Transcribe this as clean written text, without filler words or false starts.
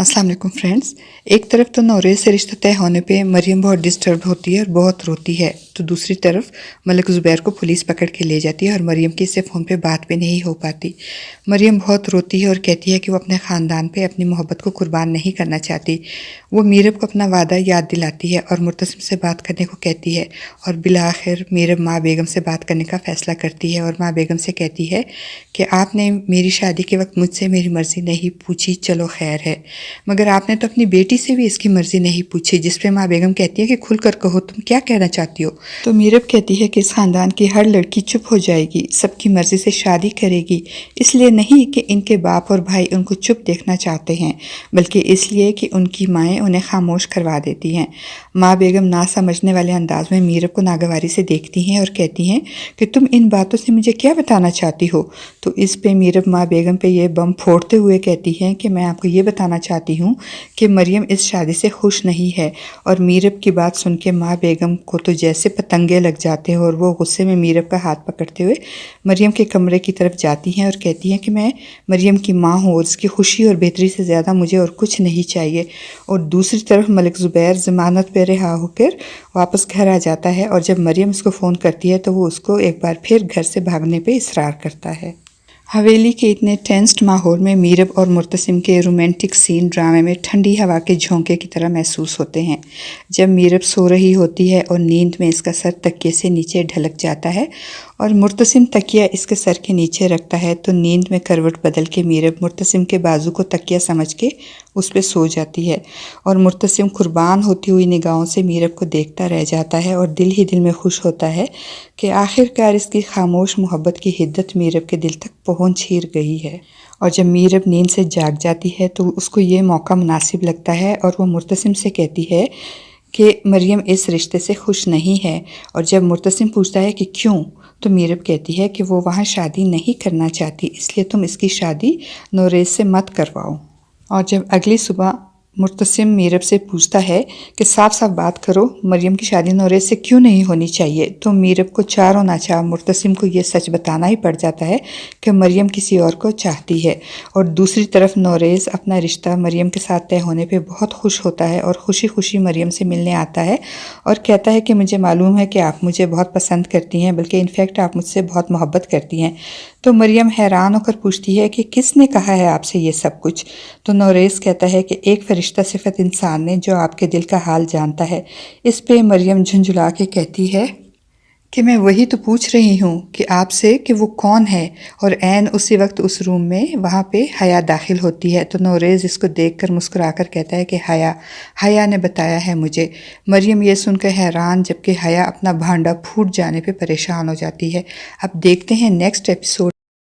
अस्सलाम वालेकुम फ्रेंड्स। एक तरफ तो नौरेज़ से रिश्ता तय होने पे मरियम बहुत डिस्टर्ब होती है और बहुत रोती है, तो दूसरी तरफ मलिक ज़ुबैर को पुलिस पकड़ के ले जाती है और मरियम की इससे फ़ोन पे बात भी नहीं हो पाती। मरियम बहुत रोती है और कहती है कि वो अपने ख़ानदान पे अपनी मोहब्बत को कुर्बान नहीं करना चाहती। वो मीरब को अपना वादा याद दिलाती है और मुर्तसिम से बात करने को कहती है और बिलाखिर मीरब माँ बेगम से बात करने का फ़ैसला करती है और माँ बेगम से कहती है कि आपने मेरी शादी के वक्त मुझसे मेरी मर्ज़ी नहीं पूछी, चलो खैर है, मगर आपने तो अपनी बेटी से भी इसकी मर्ज़ी नहीं पूछी। जिस पे माँ बेगम कहती है कि खुल कर कहो, तुम क्या कहना चाहती हो। तो मीरब कहती है कि इस ख़ानदान की हर लड़की चुप हो जाएगी, सबकी मर्ज़ी से शादी करेगी, इसलिए नहीं कि इनके बाप और भाई उनको चुप देखना चाहते हैं, बल्कि इसलिए कि उनकी माएँ उन्हें खामोश करवा देती हैं। माँ बेगम ना समझने वाले अंदाज में मीरब को नागवारी से देखती हैं और कहती हैं कि तुम इन बातों से मुझे क्या बताना चाहती हो। तो इस पे मीरब माँ बेगम पे ये बम फोड़ते हुए कहती हैं कि मैं आपको ये बताना चाहती हूँ कि मरियम इस शादी से खुश नहीं है। और मीरब की बात सुन के माँ बेगम को तो जैसे पतंगे लग जाते हैं और वो गुस्से में मीरब का हाथ पकड़ते हुए मरियम के कमरे की तरफ जाती हैं और कहती हैं कि मैं मरियम की माँ हूँ और उसकी खुशी और बेहतरी से ज़्यादा मुझे और कुछ नहीं चाहिए। और दूसरी तरफ मलिक ज़ुबैर ज़मानत पर रिहा होकर वापस घर आ जाता है और जब मरियम उसको फ़ोन करती है तो वो उसको एक बार फिर घर से भागने पे इसरार करता है। हवेली के इतने टेंस्ड माहौल में मीरब और मुर्तसिम के रोमांटिक सीन ड्रामे में ठंडी हवा के झोंके की तरह महसूस होते हैं। जब मीरब सो रही होती है और नींद में इसका सर तकिए से नीचे ढलक जाता है और मुर्तसिम तकिया इसके सर के नीचे रखता है, तो नींद में करवट बदल के मीरब मुर्तसिम के बाजू को तकिया समझ के उस पर सो जाती है और मुर्तसिम कुर्बान होती हुई निगाहों से मीरब को देखता रह जाता है और दिल ही दिल में खुश होता है कि आखिरकार इसकी खामोश मोहब्बत की हिद्दत मीरब के दिल तक पहुंच ही गई है। और जब मीरब नींद से जाग जाती है तो उसको ये मौका मुनासिब लगता है और वो मुर्तसिम से कहती है कि मरियम इस रिश्ते से खुश नहीं है। और जब मुर्तसिम पूछता है कि क्यों, तो मीरब कहती है कि वो वहाँ शादी नहीं करना चाहती, इसलिए तुम इसकी शादी नौरेज़ से मत करवाओ। और जब अगली सुबह मुर्तसिम मीरब से पूछता है कि साफ साफ बात करो, मरियम की शादी नौरेज़ से क्यों नहीं होनी चाहिए, तो मीरब को चारों नाचार मुर्तसिम को ये सच बताना ही पड़ जाता है कि मरियम किसी और को चाहती है। और दूसरी तरफ नौरेज़ अपना रिश्ता मरियम के साथ तय होने पे बहुत खुश होता है और खुशी खुशी मरियम से मिलने आता है और कहता है कि मुझे मालूम है कि आप मुझे बहुत पसंद करती हैं, बल्कि इनफैक्ट आप मुझसे बहुत मोहब्बत करती हैं। तो मरियम हैरान होकर पूछती है कि किसने कहा है आपसे ये सब कुछ। तो नौरेज़ कहता है कि एक फरिश्ता सिफत इंसान ने जो आपके दिल का हाल जानता है। इस पे मरियम झुंझुला के कहती है कि मैं वही तो पूछ रही हूँ कि आपसे कि वो कौन है। और ऐन उसी वक्त उस रूम में वहाँ पे हया दाखिल होती है। तो नौरेज़ इसको देखकर मुस्कुराकर कहता है कि हया ने बताया है मुझे। मरियम ये सुनकर हैरान, जबकि हया अपना भांडा फूट जाने पे परेशान हो जाती है। अब देखते हैं नेक्स्ट एपिसोड